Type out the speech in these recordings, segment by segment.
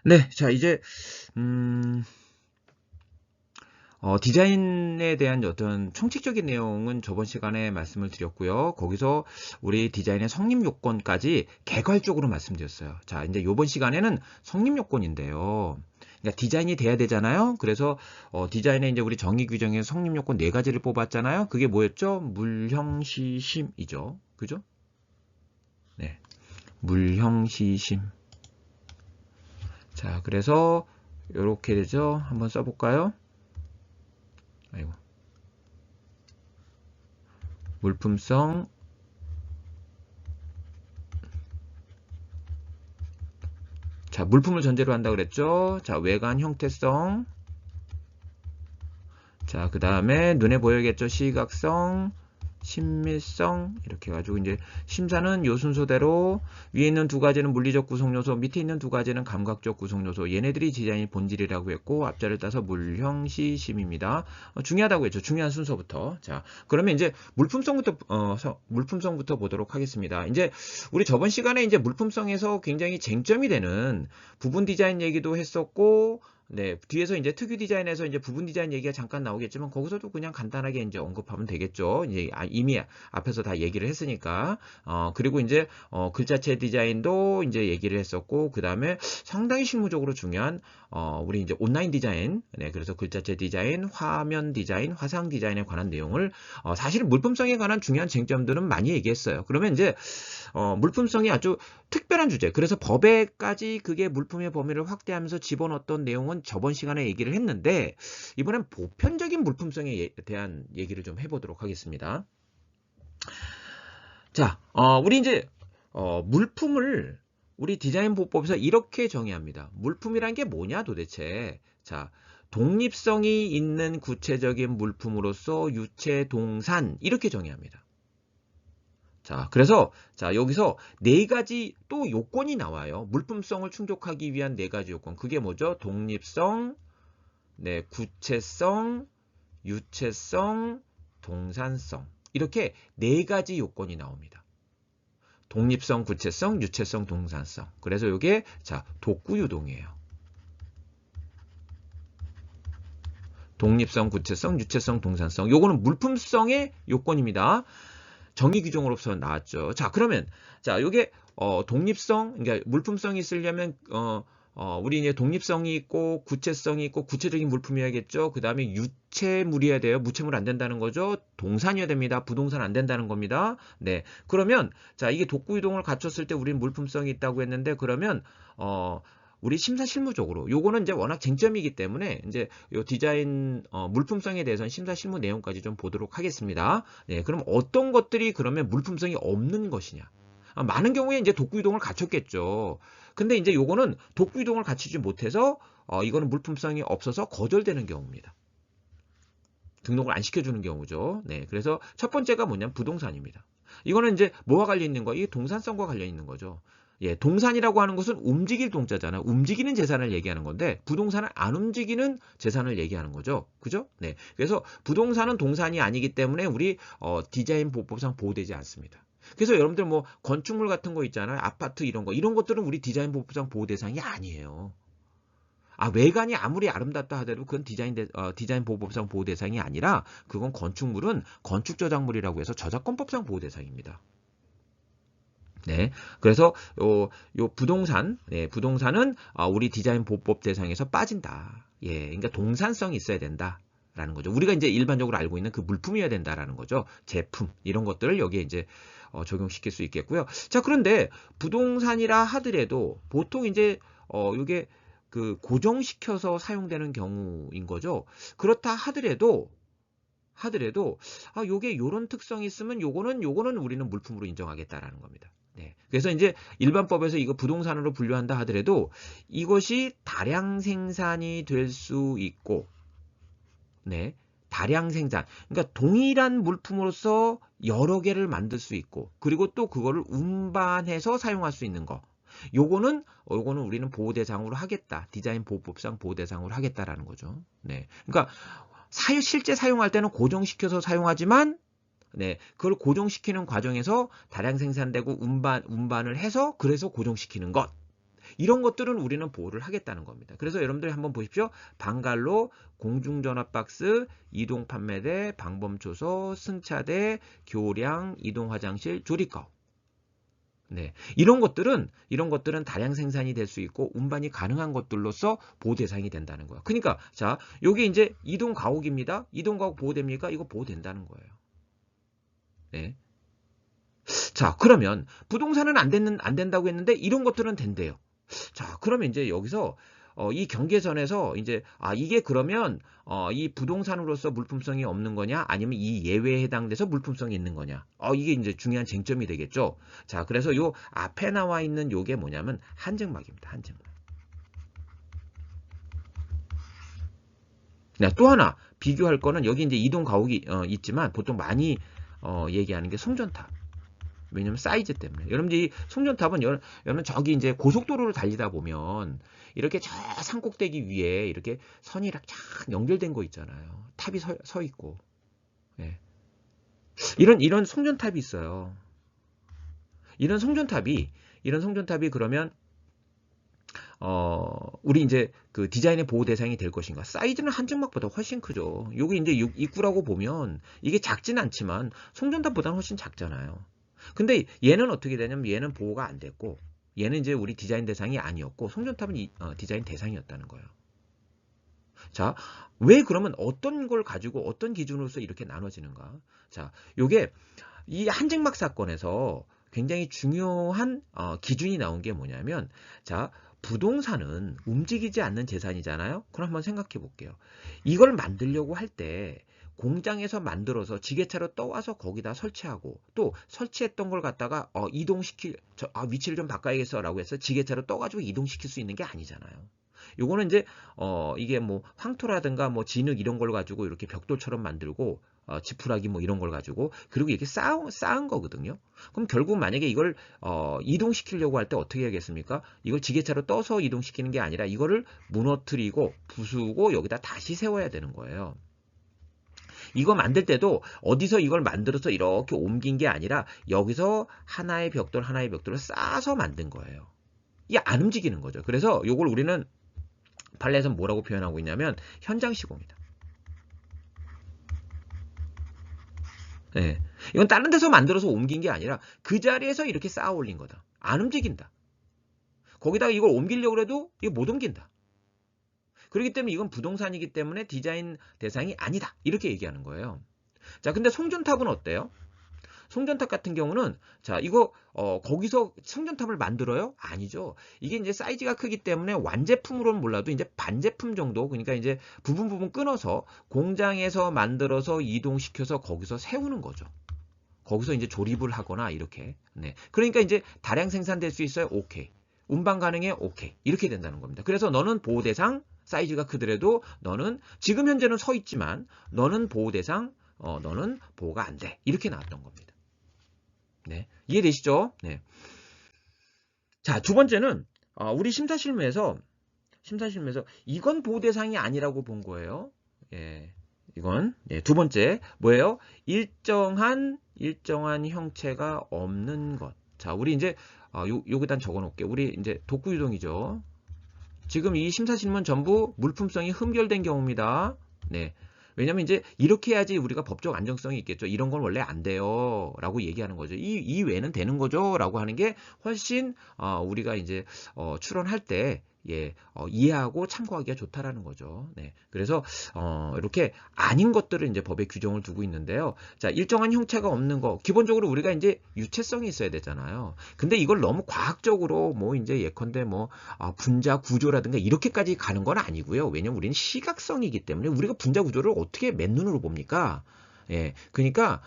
네. 자 이제 음 디자인에 대한 어떤 총칙적인 내용은 저번 시간에 말씀을 드렸고요. 거기서 우리 디자인의 성립 요건까지 개괄적으로 말씀드렸어요. 자 인제 요번 시간에는 성립 요건인데요. 그러니까 디자인이 돼야 되잖아요. 그래서 디자인에 인제 우리 정의 규정에서 성립 요건 4 가지를 뽑았잖아요. 그게 뭐였죠? 물형시심이죠. 그죠? 네. 물형시심. 자 그래서 요렇게 되죠. 한번 써 볼까요? 아이고. 물품성, 자 물품을 전제로 한다 그랬죠. 자 외관 형태성, 자 그 다음에 눈에 보여야겠죠. 시각성, 친밀성, 이렇게 해가지고 이제 심사는 요 순서대로 위에 있는 두 가지는 물리적 구성요소, 밑에 있는 두 가지는 감각적 구성요소, 얘네들이 디자인의 본질이라고 했고 앞자를 따서 물형시심입니다. 중요하다고 했죠. 중요한 순서부터. 자 그러면 이제 물품성부터 보도록 하겠습니다. 이제 우리 저번 시간에 이제 물품성에서 굉장히 쟁점이 되는 부분 디자인 얘기도 했었고, 네, 뒤에서 이제 특유 디자인에서 이제 부분 디자인 얘기가 잠깐 나오겠지만 거기서도 그냥 간단하게 이제 언급하면 되겠죠. 이제 이미 앞에서 다 얘기를 했으니까. 그리고 이제 글자체 디자인도 이제 얘기를 했었고, 그 다음에 상당히 실무적으로 중요한 우리 이제 온라인 디자인, 네, 그래서 글자체 디자인, 화면 디자인, 화상 디자인에 관한 내용을 사실 물품성에 관한 중요한 쟁점들은 많이 얘기했어요. 그러면 이제 물품성이 아주 특별한 주제. 그래서 법에까지 그게 물품의 범위를 확대하면서 집어넣었던 내용은 저번 시간에 얘기를 했는데 이번엔 보편적인 물품성에 대한 얘기를 좀 해보도록 하겠습니다. 자, 우리 이제 물품을 우리 디자인 보법에서 이렇게 정의합니다. 물품이란 게 뭐냐 도대체? 자, 독립성이 있는 구체적인 물품으로서 유체 동산 이렇게 정의합니다. 자, 그래서 자 여기서 네 가지 또 요건이 나와요. 물품성을 충족하기 위한 네 가지 요건. 그게 뭐죠? 독립성, 네, 구체성, 유체성, 동산성. 이렇게 네 가지 요건이 나옵니다. 독립성, 구체성, 유체성, 동산성. 그래서 이게 자 독구유동이에요. 독립성, 구체성, 유체성, 동산성. 요거는 물품성의 요건입니다. 정의 규정으로서 나왔죠. 자, 그러면 자, 요게 독립성, 그러니까 물품성이 있으려면 우리 이제 독립성이 있고 구체성이 있고 구체적인 물품이어야겠죠. 그 다음에 유체물이어야 돼요. 무체물 안 된다는 거죠. 동산이어야 됩니다. 부동산 안 된다는 겁니다. 네. 그러면 자, 이게 독구유동을 갖췄을 때 우리는 물품성이 있다고 했는데 그러면 우리 심사 실무적으로 요거는 이제 워낙 쟁점이기 때문에 이제 요 디자인 물품성에 대해서는 심사 실무 내용까지 좀 보도록 하겠습니다. 네, 그럼 어떤 것들이 그러면 물품성이 없는 것이냐? 많은 경우에 이제 독구유동을 갖췄겠죠. 근데 이제 요거는 독구유동을 갖추지 못해서 이거는 물품성이 없어서 거절되는 경우입니다. 등록을 안 시켜주는 경우죠. 네, 그래서 첫 번째가 뭐냐면 부동산입니다. 이거는 이제 뭐와 관련 있는 거? 이게 동산성과 관련 있는 거죠. 예, 동산이라고 하는 것은 움직일 동자잖아. 움직이는 재산을 얘기하는 건데 부동산은 안 움직이는 재산을 얘기하는 거죠. 그죠? 네. 그래서 부동산은 동산이 아니기 때문에 우리 디자인 보호법상 보호되지 않습니다. 그래서 여러분들 뭐 건축물 같은 거 있잖아요. 아파트 이런 거. 이런 것들은 우리 디자인 보호법상 보호 대상이 아니에요. 외관이 아무리 아름답다 하더라도 그건 디자인 보호법상 보호 대상이 아니라 그건 건축물은 건축 저작물이라고 해서 저작권법상 보호 대상입니다. 네, 그래서 요 부동산, 네, 부동산은 우리 디자인 보호법 대상에서 빠진다. 예, 그러니까 동산성이 있어야 된다. 라는 거죠. 우리가 이제 일반적으로 알고 있는 그 물품이어야 된다라는 거죠. 제품 이런 것들을 여기에 이제 적용시킬 수 있겠고요. 자, 그런데 부동산이라 하더라도 보통 이제 이게 그 고정시켜서 사용되는 경우인 거죠. 그렇다 하더라도 요게 요런 특성이 있으면 요거는 우리는 물품으로 인정하겠다라는 겁니다. 네. 그래서 이제 일반법에서 이거 부동산으로 분류한다 하더라도 이것이 다량 생산이 될 수 있고, 네. 다량 생산. 그러니까 동일한 물품으로서 여러 개를 만들 수 있고, 그리고 또 그거를 운반해서 사용할 수 있는 거. 요거는 우리는 보호 대상으로 하겠다. 디자인 보호법상 보호 대상으로 하겠다라는 거죠. 네. 그러니까 실제 사용할 때는 고정시켜서 사용하지만 네, 그걸 고정시키는 과정에서 다량 생산되고 운반을 해서 그래서 고정시키는 것. 이런 것들은 우리는 보호를 하겠다는 겁니다. 그래서 여러분들이 한번 보십시오. 방갈로, 공중전화박스, 이동판매대, 방범초소, 승차대, 교량, 이동화장실, 조리가옥. 네. 이런 것들은 다량 생산이 될 수 있고 운반이 가능한 것들로서 보호 대상이 된다는 거예요. 그러니까 자, 요게 이제 이동 가옥입니다. 이동 가옥 보호됩니까? 이거 보호된다는 거예요. 네. 자, 그러면 부동산은 안 된다고 했는데 이런 것들은 된대요. 자, 그러면 이제 여기서 이 경계선에서 이제 이게 그러면 이 부동산으로서 물품성이 없는 거냐 아니면 이 예외에 해당돼서 물품성이 있는 거냐 이게 이제 중요한 쟁점이 되겠죠. 자, 그래서 요 앞에 나와 있는 요게 뭐냐면 한증막입니다. 한증막. 네, 또 하나 비교할 거는 여기 이제 이동 가옥이 있지만 보통 많이 얘기하는 게 송전탑. 왜냐면 사이즈 때문에. 여러분들이 송전탑은 여러분 저기 이제 고속도로를 달리다 보면 이렇게 저 산꼭대기 위에 이렇게 선이 쫙 연결된 거 있잖아요. 탑이 서 있고. 예. 이런 송전탑이 있어요. 이런 송전탑이 그러면 우리 이제 그 디자인의 보호 대상이 될 것인가? 사이즈는 한증막보다 훨씬 크죠. 여기 이제 입구라고 보면 이게 작진 않지만 송전탑보다는 훨씬 작잖아요. 근데 얘는 어떻게 되냐면 얘는 보호가 안 됐고 얘는 이제 우리 디자인 대상이 아니었고 송전탑은 디자인 대상이었다는 거예요. 자, 왜 그러면 어떤 걸 가지고 어떤 기준으로서 이렇게 나눠지는가? 자, 요게 이 한증막 사건에서 굉장히 중요한 기준이 나온 게 뭐냐면 자, 부동산은 움직이지 않는 재산이잖아요. 그럼 한번 생각해 볼게요. 이걸 만들려고 할 때 공장에서 만들어서 지게차로 떠와서 거기다 설치하고 또 설치했던 걸 갖다가 위치를 좀 바꿔야겠어 라고 해서 지게차로 떠가지고 이동시킬 수 있는 게 아니잖아요. 요거는 이제 이게 뭐 황토라든가 뭐 진흙 이런 걸 가지고 이렇게 벽돌처럼 만들고 지푸라기 뭐 이런 걸 가지고 그리고 이렇게 쌓은 거거든요. 그럼 결국 만약에 이걸 이동시키려고 할 때 어떻게 해야겠습니까? 이걸 지게차로 떠서 이동시키는 게 아니라 이거를 무너뜨리고 부수고 여기다 다시 세워야 되는 거예요. 이거 만들 때도 어디서 이걸 만들어서 이렇게 옮긴 게 아니라 여기서 하나의 벽돌을 쌓아서 만든 거예요. 이게 안 움직이는 거죠. 그래서 이걸 우리는 판례에서 뭐라고 표현하고 있냐면 현장 시공이다. 네. 이건 다른 데서 만들어서 옮긴 게 아니라 그 자리에서 이렇게 쌓아 올린 거다. 안 움직인다. 거기다가 이걸 옮기려고 해도 이거 못 옮긴다. 그렇기 때문에 이건 부동산이기 때문에 디자인 대상이 아니다. 이렇게 얘기하는 거예요. 자, 근데 송전탑은 어때요? 송전탑 같은 경우는 자, 이거 거기서 송전탑을 만들어요? 아니죠. 이게 이제 사이즈가 크기 때문에 완제품으로는 몰라도 이제 반제품 정도, 그러니까 이제 부분 끊어서 공장에서 만들어서 이동시켜서 거기서 세우는 거죠. 거기서 이제 조립을 하거나 이렇게. 네. 그러니까 이제 다량 생산될 수 있어요? 오케이. 운반 가능해? 오케이. 이렇게 된다는 겁니다. 그래서 너는 보호 대상 사이즈가 크더라도 너는 지금 현재는 서 있지만 너는 보호 대상 너는 보호가 안 돼. 이렇게 나왔던 겁니다. 네. 이해되시죠? 네. 자, 두 번째는 우리 심사실무에서 이건 보호 대상이 아니라고 본 거예요. 예. 이건 두 번째 뭐예요? 일정한 형체가 없는 것. 자, 우리 이제 여기다 적어 놓을게요. 우리 이제 독구유동이죠. 지금 이 심사실무는 전부 물품성이 흠결된 경우입니다. 네. 왜냐면 이제 이렇게 해야지 우리가 법적 안정성이 있겠죠. 이런 건 원래 안 돼요. 라고 얘기하는 거죠. 이 외에는 되는 거죠. 라고 하는 게 훨씬 우리가 이제 추론할 때 이해하고 참고하기가 좋다라는 거죠. 네. 그래서 이렇게 아닌 것들을 이제 법에 규정을 두고 있는데요. 자, 일정한 형체가 없는 거 기본적으로 우리가 이제 유체성이 있어야 되잖아요. 근데 이걸 너무 과학적으로 뭐 이제 예컨대 뭐 분자 구조라든가 이렇게까지 가는 건 아니고요. 왜냐면 우리는 시각성이기 때문에 우리가 분자 구조를 어떻게 맨눈으로 봅니까? 예, 그러니까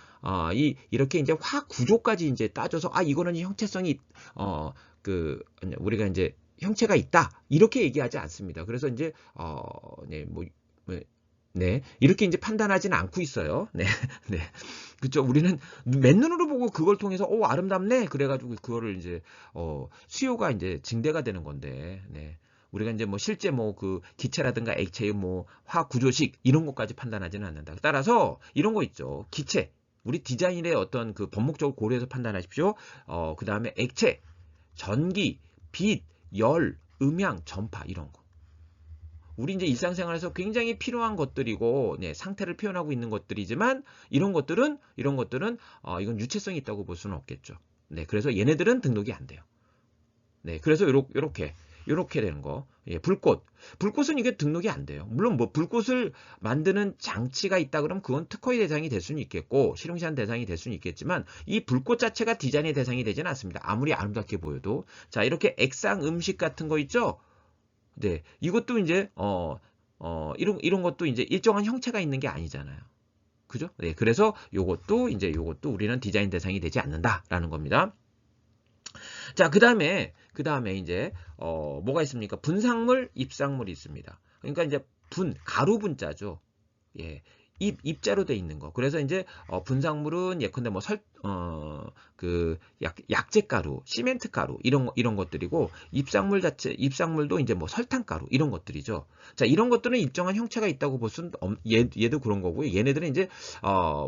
이렇게 이제 화학 구조까지 이제 따져서 이거는 형체성이 우리가 이제 형체가 있다 이렇게 얘기하지 않습니다. 그래서 이제 이렇게 이제 판단하지는 않고 있어요. 네, 네, 그렇죠. 우리는 맨눈으로 보고 그걸 통해서 아름답네 그래가지고 그거를 이제 수요가 이제 증대가 되는 건데, 네. 우리가 이제 뭐 실제 뭐 그 기체라든가 액체의 뭐 화학 구조식 이런 것까지 판단하지는 않는다. 따라서 이런 거 있죠. 기체, 우리 디자인의 어떤 그 법목적으로 고려해서 판단하십시오. 그 다음에 액체, 전기, 빛, 열, 음향, 전파 이런 거. 우리 이제 일상생활에서 굉장히 필요한 것들이고, 네, 상태를 표현하고 있는 것들이지만 이런 것들은 이건 유체성이 있다고 볼 수는 없겠죠. 네, 그래서 얘네들은 등록이 안 돼요. 네, 그래서 요렇게 되는 거. 예, 불꽃은 이게 등록이 안 돼요. 물론 뭐 불꽃을 만드는 장치가 있다 그러면 그건 특허의 대상이 될 수는 있겠고 실용시한 대상이 될 수는 있겠지만 이 불꽃 자체가 디자인의 대상이 되지는 않습니다. 아무리 아름답게 보여도. 자, 이렇게 액상 음식 같은 거 있죠? 네, 이것도 이제 이런 것도 이제 일정한 형체가 있는 게 아니잖아요. 그죠? 네, 그래서 요것도 우리는 디자인 대상이 되지 않는다라는 겁니다. 자, 그다음에 이제 뭐가 있습니까? 분상물, 입상물이 있습니다. 그러니까 이제 가루 분자죠. 예. 입자로 돼 있는 거. 그래서 이제 분상물은 예컨대 뭐 약재가루, 시멘트 가루 이런 것들이고 입상물도 이제 뭐 설탕가루 이런 것들이죠. 자, 이런 것들은 일정한 형체가 있다고 볼 수는 얘도 그런 거고요. 얘네들은 이제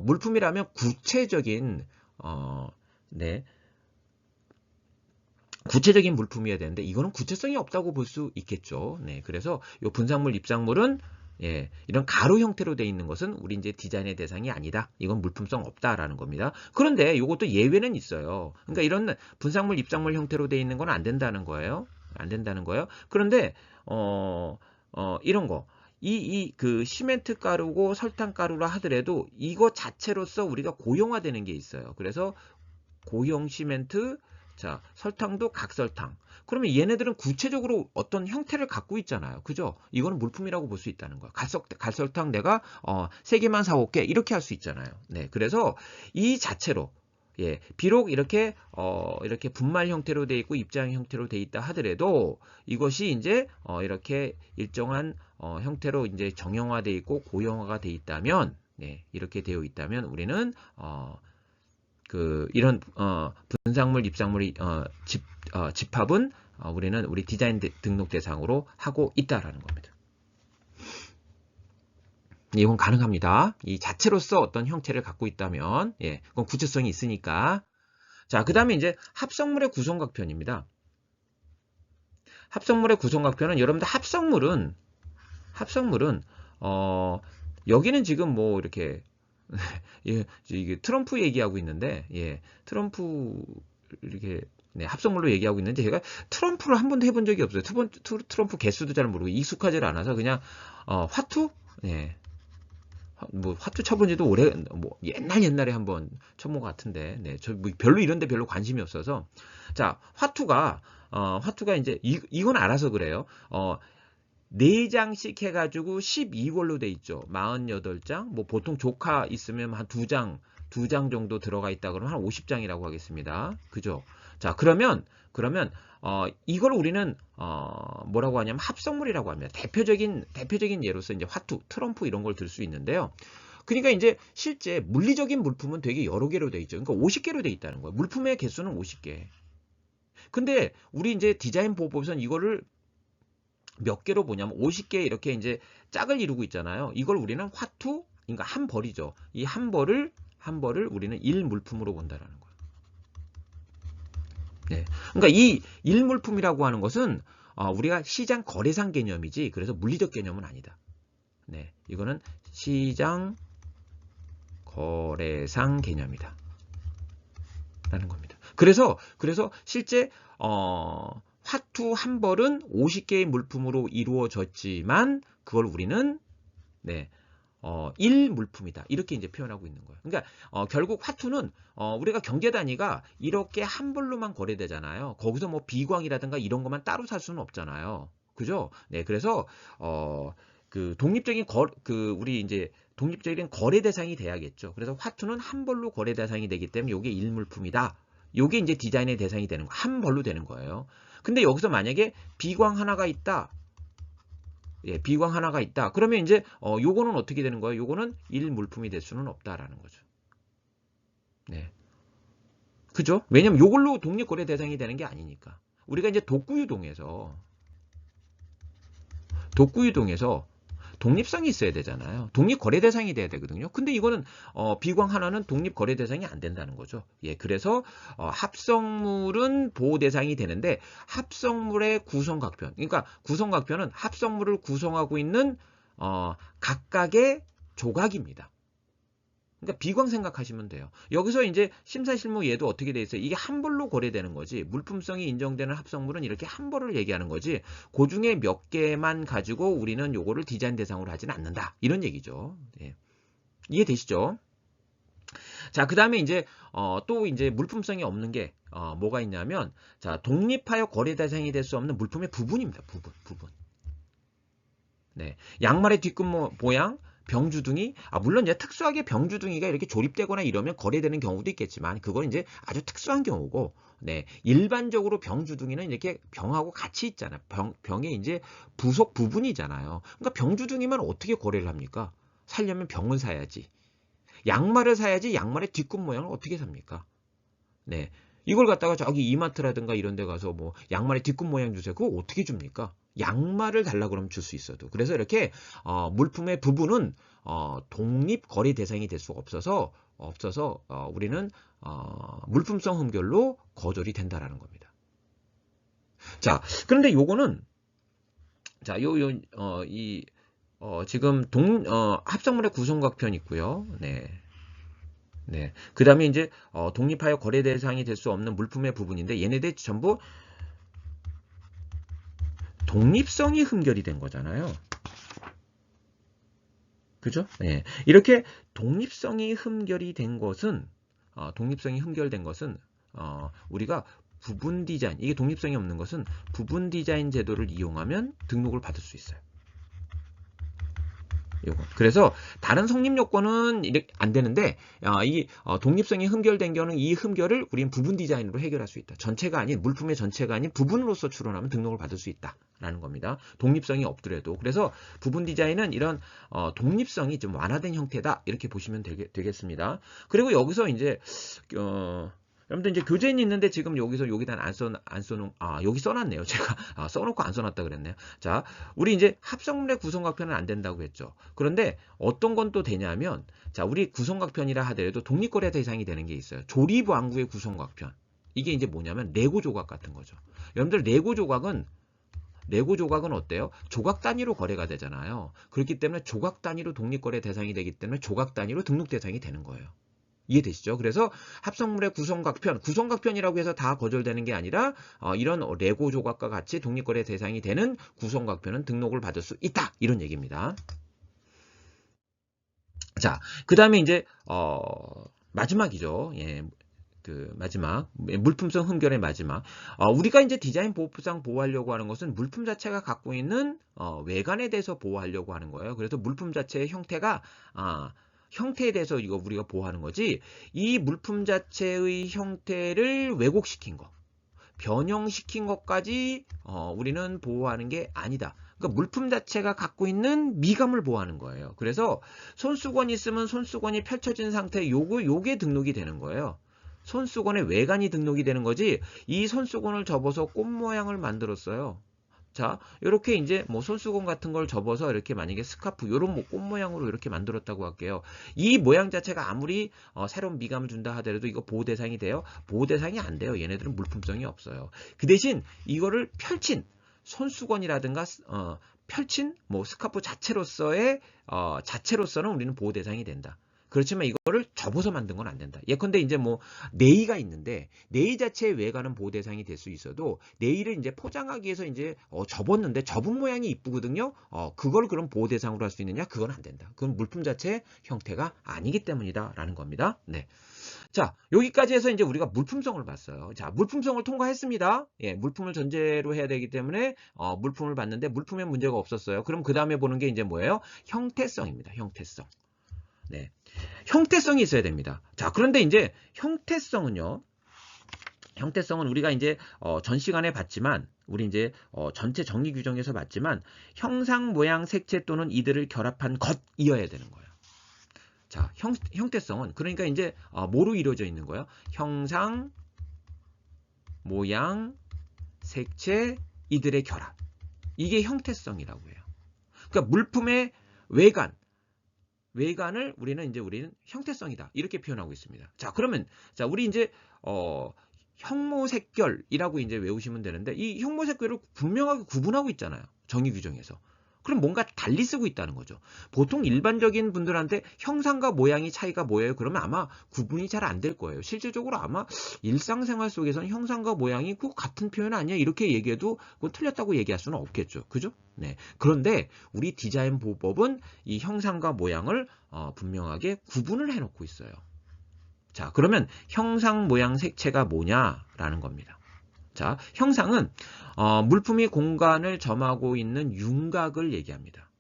물품이라면 구체적인 네. 구체적인 물품이어야 되는데 이거는 구체성이 없다고 볼 수 있겠죠. 네, 그래서 이 분상물, 입상물은 예, 이런 가루 형태로 되어 있는 것은 우리 이제 디자인의 대상이 아니다. 이건 물품성 없다라는 겁니다. 그런데 이것도 예외는 있어요. 그러니까 이런 분상물, 입상물 형태로 되어 있는 건 안 된다는 거예요. 안 된다는 거예요. 그런데 이런 거. 그 시멘트 가루고 설탕 가루라 하더라도 이거 자체로서 우리가 고형화되는 게 있어요. 그래서 고형 시멘트, 자, 설탕도 각설탕. 그러면 얘네들은 구체적으로 어떤 형태를 갖고 있잖아요. 그죠? 이거는 물품이라고 볼 수 있다는 거야. 각설탕 내가 3개만 사올게. 이렇게 할 수 있잖아요. 네, 그래서 이 자체로 예, 비록 이렇게 분말 형태로 돼 있고 입장 형태로 돼 있다 하더라도 이것이 이제 이렇게 일정한 형태로 이제 정형화돼 있고 고형화가 돼 있다면 네, 이렇게 되어 있다면 우리는 이런 분상물, 입상물이 집합은 우리는 우리 디자인 등록 대상으로 하고 있다라는 겁니다. 이건 가능합니다. 이 자체로서 어떤 형태를 갖고 있다면, 예, 그건 구체성이 있으니까. 자, 그 다음에 이제 합성물의 구성각편입니다. 합성물의 구성각편은 여러분들 합성물은 여기는 지금 뭐 이렇게 예, 이게 트럼프 얘기하고 있는데, 예, 트럼프 이렇게 네, 합성물로 얘기하고 있는데 제가 트럼프를 한 번도 해본 적이 없어요. 트럼프 개수도 잘 모르고 익숙하지 않아서 그냥 화투, 예, 뭐 화투 쳐본 지도 뭐 옛날에 한번 쳐본 것 같은데, 네, 저 뭐 별로 이런데 별로 관심이 없어서, 자, 화투가 이제 이건 알아서 그래요. 4장씩 해가지고 12골로 돼 있죠. 48장. 뭐 보통 조카 있으면 한 2장 정도 들어가 있다 그러면 한 50장이라고 하겠습니다. 그죠? 자, 그러면 이걸 우리는 뭐라고 하냐면 합성물이라고 합니다. 대표적인 예로서 이제 화투, 트럼프 이런 걸 들 수 있는데요. 그러니까 이제 실제 물리적인 물품은 되게 여러 개로 돼 있죠. 그러니까 50개로 돼 있다는 거예요. 물품의 개수는 50개. 근데 우리 이제 디자인 보고서는 이거를 몇 개로 보냐면 50개 이렇게 이제 짝을 이루고 있잖아요. 이걸 우리는 화투, 그러니까 한 벌이죠. 이 한 벌을 우리는 1물품으로 본다라는 거예요. 네. 그러니까 이 1물품이라고 하는 것은 우리가 시장 거래상 개념이지 그래서 물리적 개념은 아니다. 네. 이거는 시장 거래상 개념이다. 라는 겁니다. 그래서 실제 화투 한 벌은 50개의 물품으로 이루어졌지만 그걸 우리는 네, 1물품이다. 이렇게 이제 표현하고 있는 거예요. 그러니까 결국 화투는 우리가 경제 단위가 이렇게 한 벌로만 거래되잖아요. 거기서 뭐 비광이라든가 이런 것만 따로 살 수는 없잖아요. 그죠? 네, 그래서 그 독립적인 우리 이제 독립적인 거래 대상이 돼야겠죠. 그래서 화투는 한 벌로 거래 대상이 되기 때문에 이게 1물품이다. 이게 이제 디자인의 대상이 되는 거, 한 벌로 되는 거예요. 근데 여기서 만약에 비광 하나가 있다. 예, 비광 하나가 있다. 그러면 이제 요거는 어떻게 되는 거예요? 요거는 1물품이 될 수는 없다라는 거죠. 네. 그죠? 왜냐면 요걸로 독립거래 대상이 되는 게 아니니까. 우리가 이제 독구유동에서 독립성이 있어야 되잖아요. 독립거래 대상이 돼야 되거든요. 근데 이거는 비광 하나는 독립거래 대상이 안 된다는 거죠. 예, 그래서 합성물은 보호 대상이 되는데 합성물의 구성각편, 그러니까 구성각편은 합성물을 구성하고 있는 각각의 조각입니다. 그러니까 비광 생각하시면 돼요. 여기서 이제 심사실무 얘도 어떻게 돼 있어요? 이게 한 벌로 거래되는 거지. 물품성이 인정되는 합성물은 이렇게 한 벌을 얘기하는 거지. 그 중에 몇 개만 가지고 우리는 요거를 디자인 대상으로 하지는 않는다. 이런 얘기죠. 예. 이해되시죠? 자, 그 다음에 이제 또 이제 물품성이 없는 게 뭐가 있냐면, 자, 독립하여 거래 대상이 될 수 없는 물품의 부분입니다. 부분. 네, 양말의 뒷끝 모양, 병주둥이, 물론 이제 특수하게 병주둥이가 이렇게 조립되거나 이러면 거래되는 경우도 있겠지만, 그건 이제 아주 특수한 경우고, 네, 일반적으로 병주둥이는 이렇게 병하고 같이 있잖아요. 병의 이제 부속 부분이잖아요. 그러니까 병주둥이만 어떻게 거래를 합니까? 살려면 병을 사야지. 양말을 사야지 양말의 뒷끝 모양을 어떻게 삽니까? 네, 이걸 갖다가 저기 이마트라든가 이런 데 가서 뭐 양말의 뒷끝 모양 주세요. 그거 어떻게 줍니까? 양말을 달라 그러면 줄 수 있어도. 그래서 이렇게 물품의 부분은 독립 거래 대상이 될 수가 없어서 우리는 물품성 흠결로 거절이 된다라는 겁니다. 자, 그런데 요거는 자, 지금 합성물의 구성각편 있고요. 네. 네. 그 다음에 이제 독립하여 거래 대상이 될 수 없는 물품의 부분인데 얘네들 전부 독립성이 흠결이 된 거잖아요. 그죠? 네. 이렇게 독립성이 흠결된 것은 우리가 부분 디자인, 이게 독립성이 없는 것은 부분 디자인 제도를 이용하면 등록을 받을 수 있어요. 요거. 그래서 다른 성립 요건은 이렇게 안 되는데 이 독립성이 흠결된 경우는 이 흠결을 우리는 부분 디자인으로 해결할 수 있다. 전체가 아닌 물품의 전체가 아닌 부분으로서 추론하면 등록을 받을 수 있다라는 겁니다. 독립성이 없더라도. 그래서 부분 디자인은 이런 독립성이 좀 완화된 형태다 이렇게 보시면 되겠습니다. 그리고 여기서 이제 여러분들 이제 교재는 있는데 지금 여기다 여기 써놨네요. 제가 써놓고 안 써놨다 그랬네요. 자, 우리 이제 합성물의 구성각편은 안 된다고 했죠. 그런데 어떤 건 또 되냐면, 자, 우리 구성각편이라 하더라도 독립거래 대상이 되는 게 있어요. 조립왕구의 구성각편. 이게 이제 뭐냐면 레고 조각 같은 거죠. 여러분들 레고 조각은 어때요? 조각 단위로 거래가 되잖아요. 그렇기 때문에 조각 단위로 독립거래 대상이 되기 때문에 조각 단위로 등록 대상이 되는 거예요. 이해되시죠? 그래서 합성물의 구성각편이라고 해서 다 거절되는 게 아니라 이런 레고 조각과 같이 독립거래 대상이 되는 구성각편은 등록을 받을 수 있다. 이런 얘기입니다. 자, 그 다음에 이제 마지막이죠. 예, 그 마지막 물품성 흠결의 마지막. 우리가 이제 디자인 보호상 보호하려고 하는 것은 물품 자체가 갖고 있는 외관에 대해서 보호하려고 하는 거예요. 그래서 물품 자체의 형태에 대해서 이거 우리가 보호하는 거지, 이 물품 자체의 형태를 왜곡시킨 거, 변형시킨 것까지 우리는 보호하는 게 아니다. 그러니까 물품 자체가 갖고 있는 미감을 보호하는 거예요. 그래서 손수건이 있으면 손수건이 펼쳐진 상태, 요게 등록이 되는 거예요. 손수건의 외관이 등록이 되는 거지, 이 손수건을 접어서 꽃 모양을 만들었어요. 자, 이렇게 이제 뭐 손수건 같은 걸 접어서 이렇게 만약에 스카프 이런 뭐 꽃 모양으로 이렇게 만들었다고 할게요. 이 모양 자체가 아무리 새로운 미감을 준다 하더라도 이거 보호 대상이 돼요? 보호 대상이 안 돼요. 얘네들은 물품성이 없어요. 그 대신 이거를 펼친 손수건이라든가 펼친 뭐 스카프 자체로서는 우리는 보호 대상이 된다. 그렇지만 이거를 접어서 만든 건 안 된다. 예컨대 이제 뭐 네이가 있는데 네이 자체의 외관은 보호 대상이 될 수 있어도 네이를 이제 포장하기 위해서 이제 접었는데 접은 모양이 이쁘거든요. 그걸 그럼 보호 대상으로 할 수 있느냐? 그건 안 된다. 그건 물품 자체의 형태가 아니기 때문이다라는 겁니다. 네. 자, 여기까지 해서 이제 우리가 물품성을 봤어요. 자, 물품성을 통과했습니다. 예, 물품을 전제로 해야 되기 때문에 물품을 봤는데 물품에 문제가 없었어요. 그럼 그 다음에 보는 게 이제 뭐예요? 형태성입니다. 형태성. 네. 형태성이 있어야 됩니다. 자, 그런데 이제 형태성은 우리가 이제 전 시간에 봤지만, 우리 이제 전체 정리 규정에서 봤지만, 형상, 모양, 색채 또는 이들을 결합한 것이어야 되는 거예요. 자, 형태성은 그러니까 이제 뭐로 이루어져 있는 거예요? 형상, 모양, 색채, 이들의 결합. 이게 형태성이라고 해요. 그러니까 물품의 외관을 우리는 형태성이다. 이렇게 표현하고 있습니다. 자, 그러면 자, 우리 이제 형모색결이라고 이제 외우시면 되는데 이 형모색결을 분명하게 구분하고 있잖아요. 정의 규정에서. 그럼 뭔가 달리 쓰고 있다는 거죠. 보통 일반적인 분들한테 형상과 모양이 차이가 뭐예요? 그러면 아마 구분이 잘 안 될 거예요. 실질적으로 아마 일상생활 속에서는 형상과 모양이 꼭 같은 표현 아니야? 이렇게 얘기해도 그건 틀렸다고 얘기할 수는 없겠죠. 그죠? 네. 그런데 우리 디자인 보법은 이 형상과 모양을 분명하게 구분을 해놓고 있어요. 자, 그러면 형상, 모양, 색채가 뭐냐라는 겁니다. 자, 형상은 물품이 공간을 점하고 있는 윤곽을 얘기합니다.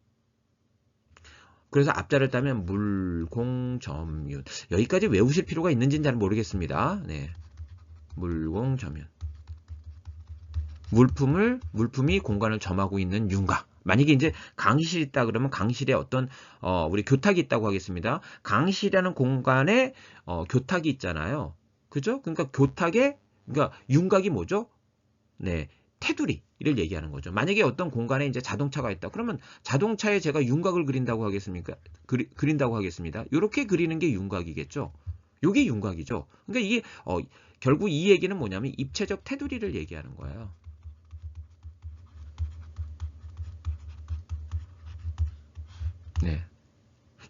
그래서 앞자를 따면 물, 공, 점, 윤. 여기까지 외우실 필요가 있는지는 잘 모르겠습니다. 네. 물, 공, 점, 윤. 물품이 공간을 점하고 있는 윤곽. 만약에 이제 강의실이 있다 그러면 강실에 어떤 우리 교탁이 있다고 하겠습니다. 강실이라는 공간에 교탁이 있잖아요. 그죠? 그러니까 그러니까 윤곽이 뭐죠? 네, 테두리를 얘기하는 거죠. 만약에 어떤 공간에 이제 자동차가 있다. 그러면 자동차에 제가 윤곽을 그린다고 하겠습니까? 그린다고 하겠습니다. 이렇게 그리는 게 윤곽이겠죠. 이게 윤곽이죠. 그러니까 이게 결국 이 얘기는 뭐냐면 입체적 테두리를 얘기하는 거예요. 네.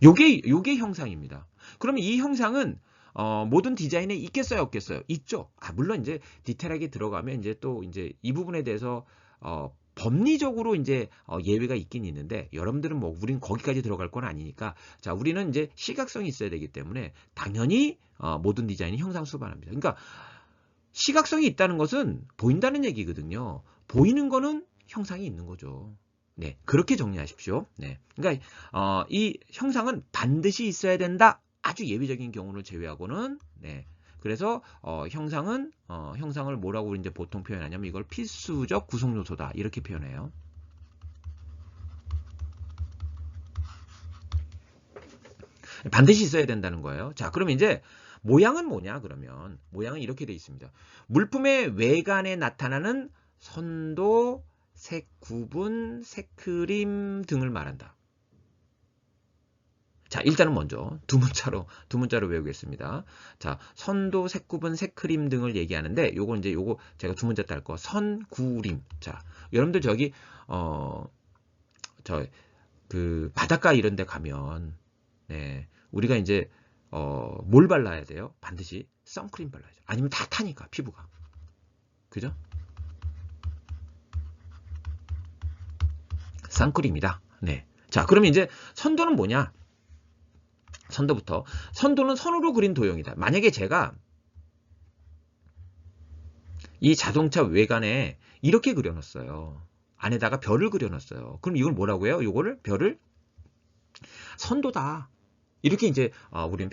요게 형상입니다. 그러면 이 형상은 모든 디자인에 있겠어요, 없겠어요? 있죠. 물론 이제 디테일하게 들어가면 이제 또 이제 이 부분에 대해서 법리적으로 이제 예외가 있긴 있는데 여러분들은 뭐 우린 거기까지 들어갈 건 아니니까 자, 우리는 이제 시각성이 있어야 되기 때문에 당연히 모든 디자인이 형상 수반합니다. 그러니까 시각성이 있다는 것은 보인다는 얘기거든요. 보이는 거는 형상이 있는 거죠. 네, 그렇게 정리하십시오. 네, 그러니까 이 형상은 반드시 있어야 된다. 아주 예외적인 경우를 제외하고는 네. 그래서 형상을 뭐라고 이제 보통 표현하냐면 이걸 필수적 구성 요소다 이렇게 표현해요. 반드시 있어야 된다는 거예요. 자, 그러면 이제 모양은 뭐냐? 그러면 모양은 이렇게 돼 있습니다. 물품의 외관에 나타나는 선도, 색 구분, 색 그림 등을 말한다. 자, 일단은 먼저 두 문자로 외우겠습니다. 자, 선도, 색 구분, 색 그림 등을 얘기하는데 요거 제가 두 문자 딸 거 선구림. 자, 여러분들 저기 그 바닷가 이런 데 가면 네, 우리가 이제 뭘 발라야 돼요? 반드시 선크림 발라야죠. 아니면 다 타니까 피부가. 그죠? 선크림이다. 네. 자, 그러면 이제 선도는 뭐냐? 선도는 선으로 그린 도형이다. 만약에 제가 이 자동차 외관에 이렇게 그려놨어요. 안에다가 별을 그려놨어요. 그럼 이걸 뭐라고 해요? 이거를 별을 선도다. 이렇게 이제 우리는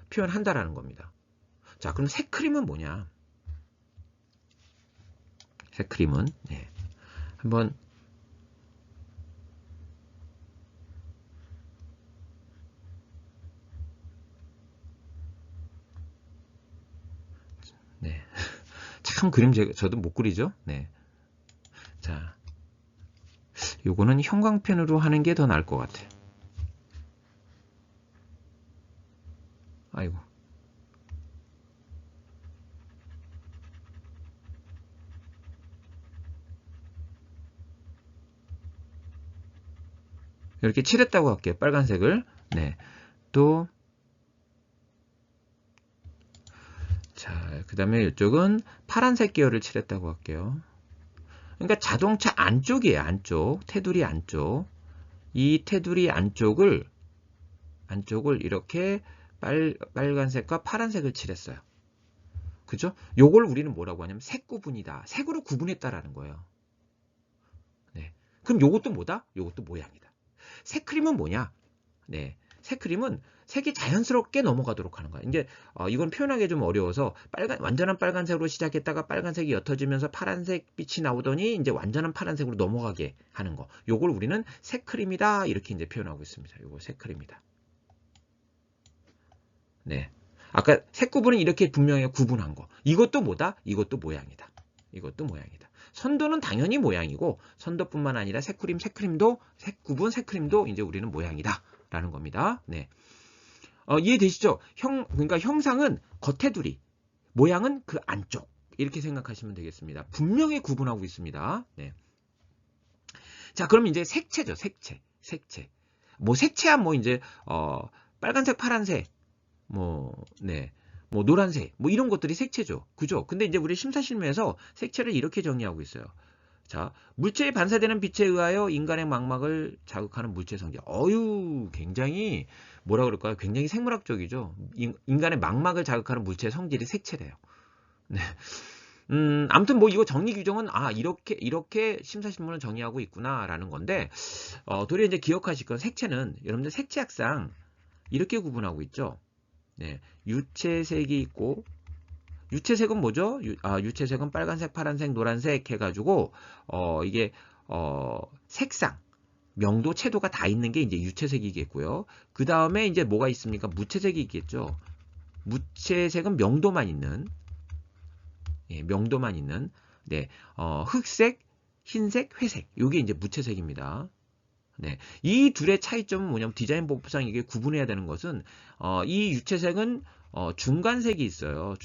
표현한다라는 겁니다. 자, 그럼 색크림은 뭐냐? 색크림은 네. 한번 네. 참 그림 저도 못 그리죠? 네. 자, 요거는 형광펜으로 하는 게 더 나을 것 같아요. 아이고. 이렇게 칠했다고 할게요. 빨간색을. 네. 또 자, 그 다음에 이쪽은 파란색 계열을 칠했다고 할게요. 그러니까 자동차 안쪽이에요. 안쪽. 테두리 안쪽. 이 테두리 안쪽을 이렇게 빨간색과 파란색을 칠했어요. 그죠? 요걸 우리는 뭐라고 하냐면 색 구분이다. 색으로 구분했다라는 거예요. 네. 그럼 요것도 뭐다? 요것도 모양이다. 색크림은 뭐냐? 네. 색크림은 색이 자연스럽게 넘어가도록 하는 거야. 이제 이건 표현하기 좀 어려워서 완전한 빨간색으로 시작했다가 빨간색이 옅어지면서 파란색 빛이 나오더니 이제 완전한 파란색으로 넘어가게 하는 거. 요걸 우리는 색크림이다 이렇게 이제 표현하고 있습니다. 요거 색크림이다. 네. 아까 색 구분은 이렇게 분명히 구분한 거. 이것도 뭐다? 이것도 모양이다. 이것도 모양이다. 선도는 당연히 모양이고 선도뿐만 아니라 색구림도 색구분, 색그림도 이제 우리는 모양이다라는 겁니다. 네. 이해되시죠? 그러니까 형상은 겉테두리, 모양은 그 안쪽. 이렇게 생각하시면 되겠습니다. 분명히 구분하고 있습니다. 네. 자, 그럼 이제 색채죠. 색채. 뭐 색채야 뭐 이제 빨간색, 파란색, 네. 뭐 노란색, 뭐 이런 것들이 색채죠. 그죠? 근데 이제 우리 심사실무에서 색채를 이렇게 정의하고 있어요. 자, 물체에 반사되는 빛에 의하여 인간의 망막을 자극하는 물체 성질. 굉장히 뭐라 그럴까요? 굉장히 생물학적이죠. 인간의 망막을 자극하는 물체의 성질이 색채래요. 네. 아무튼 뭐 이거 정리 규정은 이렇게 심사실무는 정의하고 있구나라는 건데 도리어 이제 기억하실 건 색채는 여러분들 색채학상 이렇게 구분하고 있죠. 네. 유채색이 있고 유채색은 뭐죠? 유채색은 빨간색, 파란색, 노란색 해가지고 이게 색상, 명도, 채도가 다 있는 게 이제 유채색이겠고요. 그 다음에 이제 뭐가 있습니까? 무채색이 있겠죠. 무채색은 명도만 있는, 네, 흑색, 흰색, 회색. 이게 이제 무채색입니다. 네, 이 둘의 차이점은 뭐냐면 디자인 법상 이게 구분해야 되는 것은 이 유채색은 중간색이 있어요.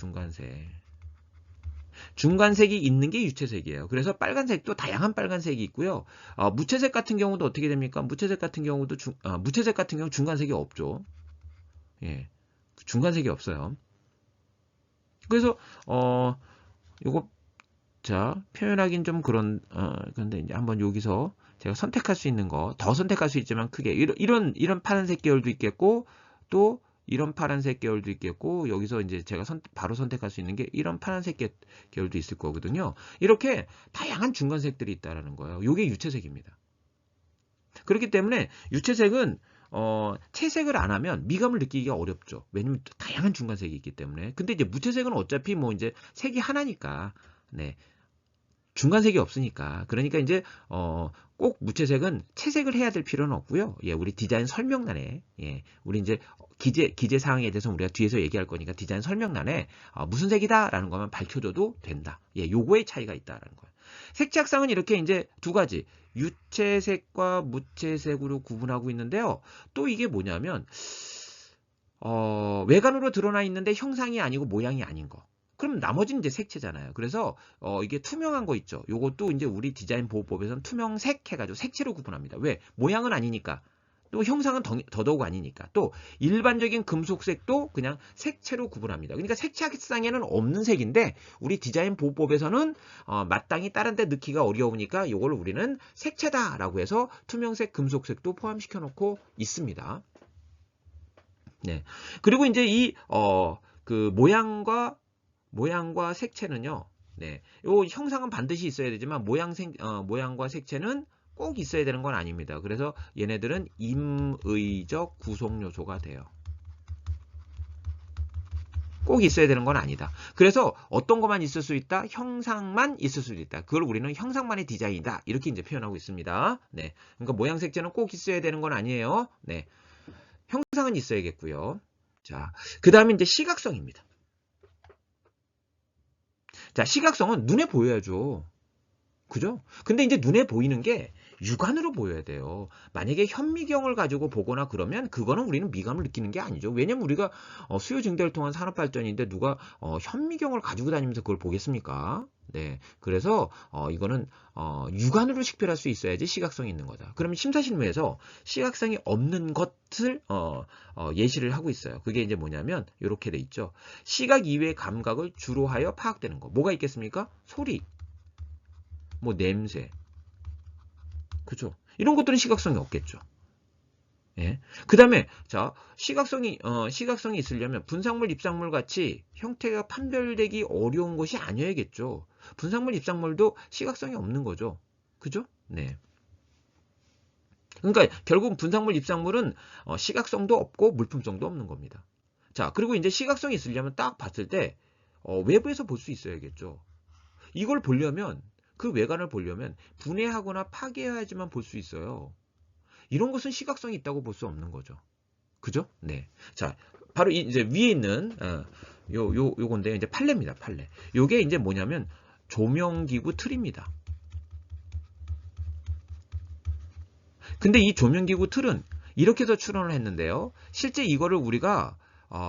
중간색이 있는 게 유채색이에요. 그래서 빨간색도 다양한 빨간색이 있고요. 무채색 같은 경우도 어떻게 됩니까? 무채색 같은 경우 중간색이 없죠. 예, 중간색이 없어요. 그래서 요거 자 표현하긴 좀 그런데 이제 한번 여기서 제가 선택할 수 있는 거 더 선택할 수 있지만 크게 이런 파란색 계열도 있겠고 또 이런 파란색 계열도 있겠고 여기서 이제 제가 바로 선택할 수 있는 게 이런 파란색 계열도 있을 거거든요. 이렇게 다양한 중간색들이 있다라는 거예요. 이게 유채색입니다. 그렇기 때문에 유채색은 채색을 안 하면 미감을 느끼기가 어렵죠. 왜냐면 다양한 중간색이 있기 때문에. 근데 이제 무채색은 어차피 뭐 이제 색이 하나니까 네. 중간색이 없으니까. 그러니까 이제 꼭 무채색은 채색을 해야 될 필요는 없고요. 예, 우리 디자인 설명란에 우리 이제 기재 사항에 대해서 우리가 뒤에서 얘기할 거니까 디자인 설명란에 무슨 색이다라는 것만 밝혀줘도 된다. 예, 요거의 차이가 있다라는 거예요. 색채학상은 이렇게 이제 두 가지 유채색과 무채색으로 구분하고 있는데요. 또 이게 뭐냐면 외관으로 드러나 있는데 형상이 아니고 모양이 아닌 거. 그럼 나머지는 이제 색채잖아요. 그래서 이게 투명한 거 있죠. 요것도 이제 우리 디자인 보호법에서는 투명색 해가지고 색채로 구분합니다. 왜? 모양은 아니니까. 또 형상은 더더욱 아니니까. 또 일반적인 금속색도 그냥 색채로 구분합니다. 그러니까 색채학상에는 없는 색인데 우리 디자인 보호법에서는 마땅히 다른 데 넣기가 어려우니까 이걸 우리는 색채다라고 해서 투명색, 금속색도 포함시켜 놓고 있습니다. 네. 그리고 이제 이 그 모양과 색채는요. 네. 요 형상은 반드시 있어야 되지만 모양과 색채는 꼭 있어야 되는 건 아닙니다. 그래서 얘네들은 임의적 구성 요소가 돼요. 꼭 있어야 되는 건 아니다. 그래서 어떤 것만 있을 수 있다? 형상만 있을 수 있다. 그걸 우리는 형상만의 디자인이다. 이렇게 이제 표현하고 있습니다. 네. 그러니까 모양 색채는 꼭 있어야 되는 건 아니에요. 네. 형상은 있어야겠고요. 자, 그다음에 이제 시각성입니다. 자, 시각성은 눈에 보여야죠. 그죠? 근데 이제 눈에 보이는 게 육안으로 보여야 돼요. 만약에 현미경을 가지고 보거나 그러면 그거는 우리는 미감을 느끼는 게 아니죠. 왜냐면 우리가 수요 증대를 통한 산업 발전인데 누가 현미경을 가지고 다니면서 그걸 보겠습니까? 네. 그래서 이거는 육안으로 식별할 수 있어야지 시각성이 있는 거다. 그러면 심사실무에서 시각성이 없는 것을 예시를 하고 있어요. 그게 이제 뭐냐면 이렇게 돼 있죠. 시각 이외의 감각을 주로 하여 파악되는 거. 뭐가 있겠습니까? 소리, 뭐 냄새, 그죠? 이런 것들은 시각성이 없겠죠. 예. 그 다음에 자 시각성이 있으려면 분상물, 입상물 같이 형태가 판별되기 어려운 것이 아니어야겠죠. 분상물, 입상물도 시각성이 없는 거죠. 그죠? 네. 그러니까 결국 분상물, 입상물은 시각성도 없고 물품성도 없는 겁니다. 자, 그리고 이제 시각성이 있으려면 딱 봤을 때 외부에서 볼 수 있어야겠죠. 이걸 보려면 그 외관을 보려면 분해하거나 파괴해야지만 볼 수 있어요. 이런 것은 시각성이 있다고 볼 수 없는 거죠. 그죠? 네. 자, 바로 이제 위에 있는 요건데 이제 판례입니다. 판례. 요게 이제 뭐냐면 조명기구 틀입니다. 근데 이 조명기구 틀은 이렇게 해서 추론을 했는데요. 실제 이거를 우리가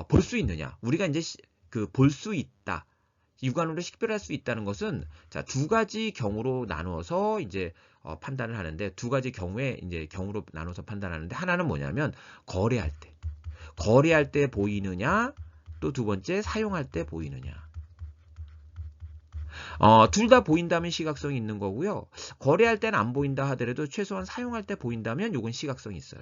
볼 수 있느냐? 우리가 이제 그 볼 수 있다. 육안으로 식별할 수 있다는 것은 자, 두 가지 경우로 나누어서 이제 판단을 하는데 두 가지 경우에 이제 경우로 나눠서 판단하는데 하나는 뭐냐면 거래할 때 보이느냐, 또 두 번째 사용할 때 보이느냐. 둘 다 보인다면 시각성이 있는 거고요. 거래할 때는 안 보인다 하더라도 최소한 사용할 때 보인다면 요건 시각성이 있어요.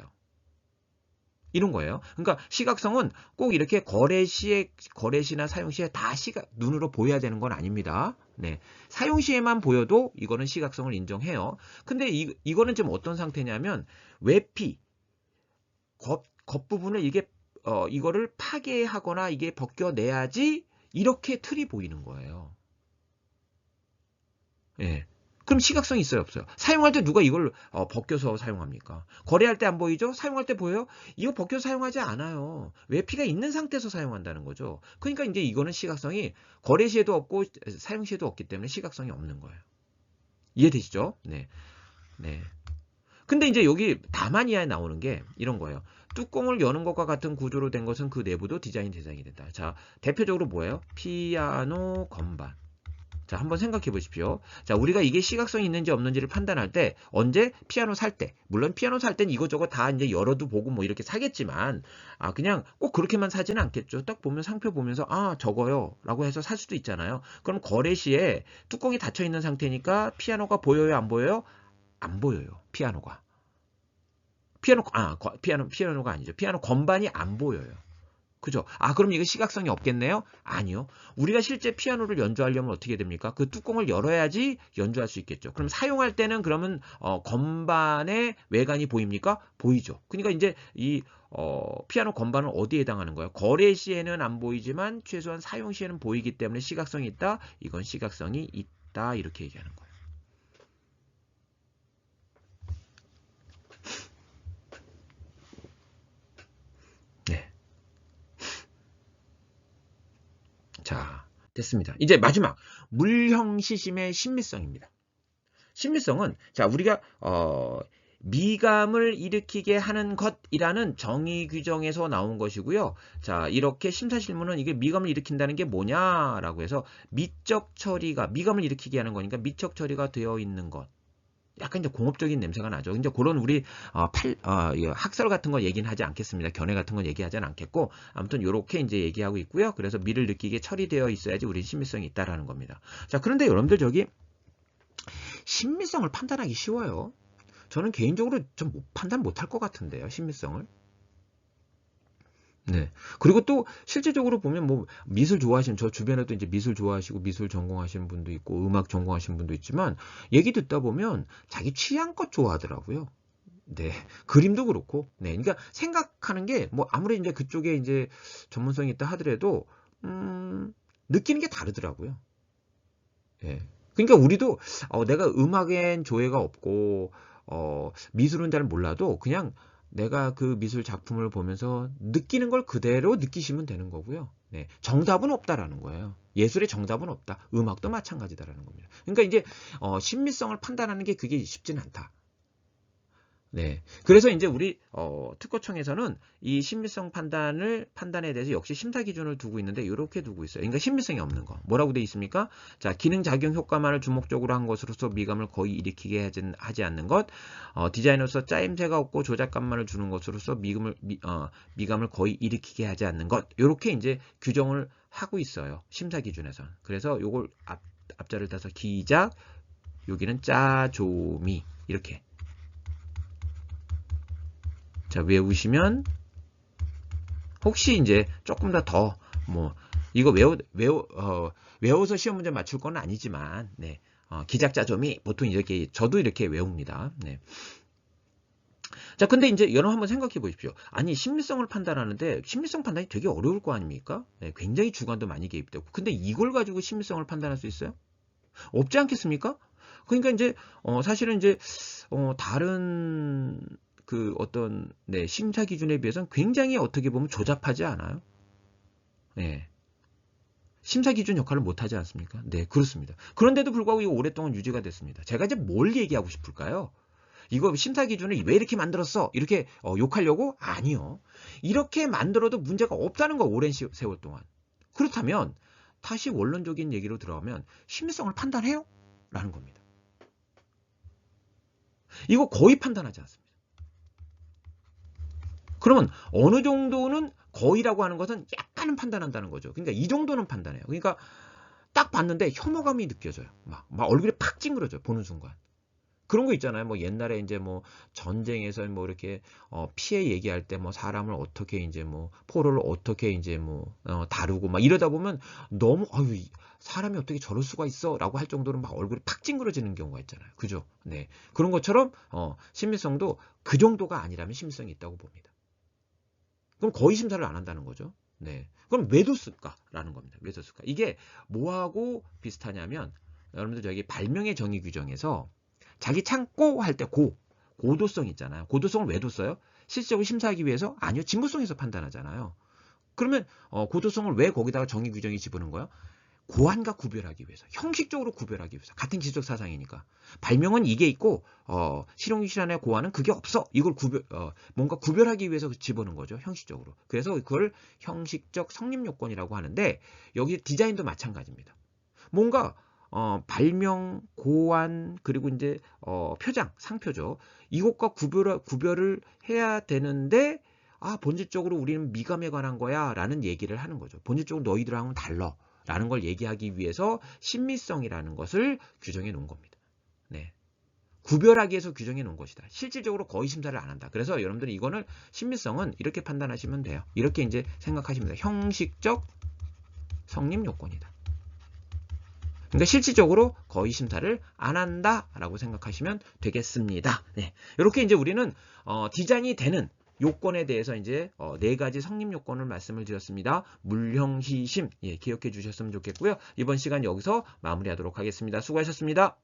이런 거예요. 그러니까 시각성은 꼭 이렇게 거래시나 사용시에 다 눈으로 보여야 되는 건 아닙니다. 네. 사용시에만 보여도 이거는 시각성을 인정해요. 근데 이거는 지금 어떤 상태냐면 외피, 겉부분을 이거를 파괴하거나 이게 벗겨내야지 이렇게 틀이 보이는 거예요. 예. 그럼 시각성이 있어요, 없어요? 사용할 때 누가 이걸 벗겨서 사용합니까? 거래할 때 안 보이죠? 사용할 때 보여요? 이거 벗겨서 사용하지 않아요. 외피가 있는 상태에서 사용한다는 거죠. 그러니까 이제 이거는 시각성이 거래 시에도 없고 사용 시에도 없기 때문에 시각성이 없는 거예요. 이해되시죠? 네. 네. 근데 이제 여기 다만 이하에 나오는 게 이런 거예요. 뚜껑을 여는 것과 같은 구조로 된 것은 그 내부도 디자인 대상이 된다. 자, 대표적으로 뭐예요? 피아노 건반. 자, 한번 생각해 보십시오. 자, 우리가 이게 시각성이 있는지 없는지를 판단할 때 언제 피아노 살 때, 물론 피아노 살 땐 이것저것 다 이제 열어도 보고 뭐 이렇게 사겠지만 그냥 꼭 그렇게만 사지는 않겠죠. 딱 보면 상표 보면서 저거요 라고 해서 살 수도 있잖아요. 그럼 거래 시에 뚜껑이 닫혀 있는 상태니까 피아노가 보여요, 안 보여요? 안 보여요. 피아노가 아니죠. 피아노 건반이 안 보여요. 그죠? 그럼 이거 시각성이 없겠네요? 아니요. 우리가 실제 피아노를 연주하려면 어떻게 됩니까? 그 뚜껑을 열어야지 연주할 수 있겠죠. 그럼 사용할 때는 그러면 건반의 외관이 보입니까? 보이죠. 그러니까 이제 이 피아노 건반은 어디에 해당하는 거예요? 거래 시에는 안 보이지만 최소한 사용 시에는 보이기 때문에 시각성이 있다. 이건 시각성이 있다. 이렇게 얘기하는 거예요. 네. 자, 됐습니다. 이제 마지막 물형시심의 신미성입니다. 신미성은 자, 우리가 미감을 일으키게 하는 것이라는 정의 규정에서 나온 것이고요. 자, 이렇게 심사실문은 이게 미감을 일으킨다는 게 뭐냐라고 해서 미적 처리가 미감을 일으키게 하는 거니까 미적 처리가 되어 있는 것. 약간 이제 공업적인 냄새가 나죠. 이제 그런 우리 학설 같은 거 얘기는 하지 않겠습니다. 견해 같은 건 얘기하지는 않겠고 아무튼 이렇게 이제 얘기하고 있고요. 그래서 미를 느끼게 처리되어 있어야지 우리 신미성이 있다라는 겁니다. 자, 그런데 여러분들 저기 신미성을 판단하기 쉬워요. 저는 개인적으로 좀 판단 못할 것 같은데요. 신미성을. 네. 그리고 또 실제적으로 보면 뭐 미술 좋아하시는 저 주변에도 이제 미술 좋아하시고 미술 전공하시는 분도 있고 음악 전공하시는 분도 있지만 얘기 듣다 보면 자기 취향껏 좋아하더라고요. 네. 그림도 그렇고. 네. 그러니까 생각하는 게 뭐 아무리 이제 그쪽에 이제 전문성이 있다 하더라도 느끼는 게 다르더라고요. 예. 그러니까 우리도 내가 음악엔 조예가 없고 미술은 잘 몰라도 그냥 내가 그 미술 작품을 보면서 느끼는 걸 그대로 느끼시면 되는 거고요. 네, 정답은 없다라는 거예요. 예술의 정답은 없다. 음악도 마찬가지다라는 겁니다. 그러니까 이제 신미성을 판단하는 게 그게 쉽지는 않다. 네. 그래서 이제 우리 특허청에서는 이 신미성 판단에 대해서 역시 심사 기준을 두고 있는데 이렇게 두고 있어요. 그러니까 신미성이 없는 거. 뭐라고 돼 있습니까? 자, 기능 작용 효과만을 주목적으로 한 것으로서 미감을 거의 일으키게 하지 않는 것. 디자이너로서 짜임새가 없고 조작감만을 주는 것으로서 미감을 거의 일으키게 하지 않는 것. 이렇게 이제 규정을 하고 있어요. 심사 기준에서는. 그래서 요걸 앞자를 따서 기작, 여기는 짜조미 이렇게. 자, 외우시면 혹시 이제 조금 더 뭐 이거 외워서 시험 문제 맞출 건 아니지만 네. 기작자점이 보통 이렇게 저도 이렇게 외웁니다. 네. 자, 근데 이제 여러분 한번 생각해 보십시오. 아니, 신미성을 판단하는데 신미성 판단이 되게 어려울 거 아닙니까? 네, 굉장히 주관도 많이 개입되고. 근데 이걸 가지고 신미성을 판단할 수 있어요? 없지 않겠습니까? 그러니까 이제 사실은 이제 다른 그 어떤 심사 기준에 비해서는 굉장히 어떻게 보면 조잡하지 않아요? 네. 심사 기준 역할을 못하지 않습니까? 네, 그렇습니다. 그런데도 불구하고 이거 오랫동안 유지가 됐습니다. 제가 이제 뭘 얘기하고 싶을까요? 이거 심사 기준을 왜 이렇게 만들었어? 이렇게 욕하려고? 아니요. 이렇게 만들어도 문제가 없다는 거, 오랜 세월 동안. 그렇다면 다시 원론적인 얘기로 들어가면 심의성을 판단해요? 라는 겁니다. 이거 거의 판단하지 않습니다. 그러면 어느 정도는, 거의라고 하는 것은 약간은 판단한다는 거죠. 그러니까 이 정도는 판단해요. 그러니까 딱 봤는데 혐오감이 느껴져요. 막 얼굴이 팍 찡그러져, 보는 순간. 그런 거 있잖아요. 뭐 옛날에 이제 뭐 전쟁에서 뭐 이렇게 피해 얘기할 때 뭐 사람을 어떻게 이제 뭐 포로를 어떻게 이제 뭐 다루고 막 이러다 보면 너무 아유, 사람이 어떻게 저럴 수가 있어라고 할 정도로 막 얼굴이 팍 찡그러지는 경우가 있잖아요. 그죠? 네. 그런 것처럼 심미성도 그 정도가 아니라면 심미성이 있다고 봅니다. 그럼 거의 심사를 안 한다는 거죠. 네. 그럼 왜 뒀을까라는 겁니다. 왜 뒀을까? 이게 뭐하고 비슷하냐면 여러분들 저기 발명의 정의 규정에서 자기 창고 할 때 고도성 있잖아요. 고도성을 왜 뒀어요? 실질적으로 심사하기 위해서? 아니요. 진보성에서 판단하잖아요. 그러면 고도성을 왜 거기다가 정의 규정에 집어넣은 거예요? 고안과 구별하기 위해서, 형식적으로 구별하기 위해서. 같은 기술적 사상이니까. 발명은 이게 있고 실용실현의 고안은 그게 없어. 이걸 뭔가 구별하기 위해서 집어넣은 거죠. 형식적으로. 그래서 그걸 형식적 성립 요건이라고 하는데 여기 디자인도 마찬가지입니다. 뭔가 발명, 고안, 그리고 이제 표장, 상표죠. 이것과 구별을 해야 되는데 본질적으로 우리는 미감에 관한 거야 라는 얘기를 하는 거죠. 본질적으로 너희들하고는 달라 라는 걸 얘기하기 위해서 신미성이라는 것을 규정해 놓은 겁니다. 네. 구별하기 위해서 규정해 놓은 것이다. 실질적으로 거의 심사를 안 한다. 그래서 여러분들이 이거는 신미성은 이렇게 판단하시면 돼요. 이렇게 이제 생각하시면 돼요. 형식적 성립 요건이다. 그러니까 실질적으로 거의 심사를 안 한다라고 생각하시면 되겠습니다. 네. 이렇게 이제 우리는 디자인이 되는 요건에 대해서 이제 4가지 성립 요건을 말씀을 드렸습니다. 물형시심, 예, 기억해 주셨으면 좋겠고요. 이번 시간 여기서 마무리하도록 하겠습니다. 수고하셨습니다.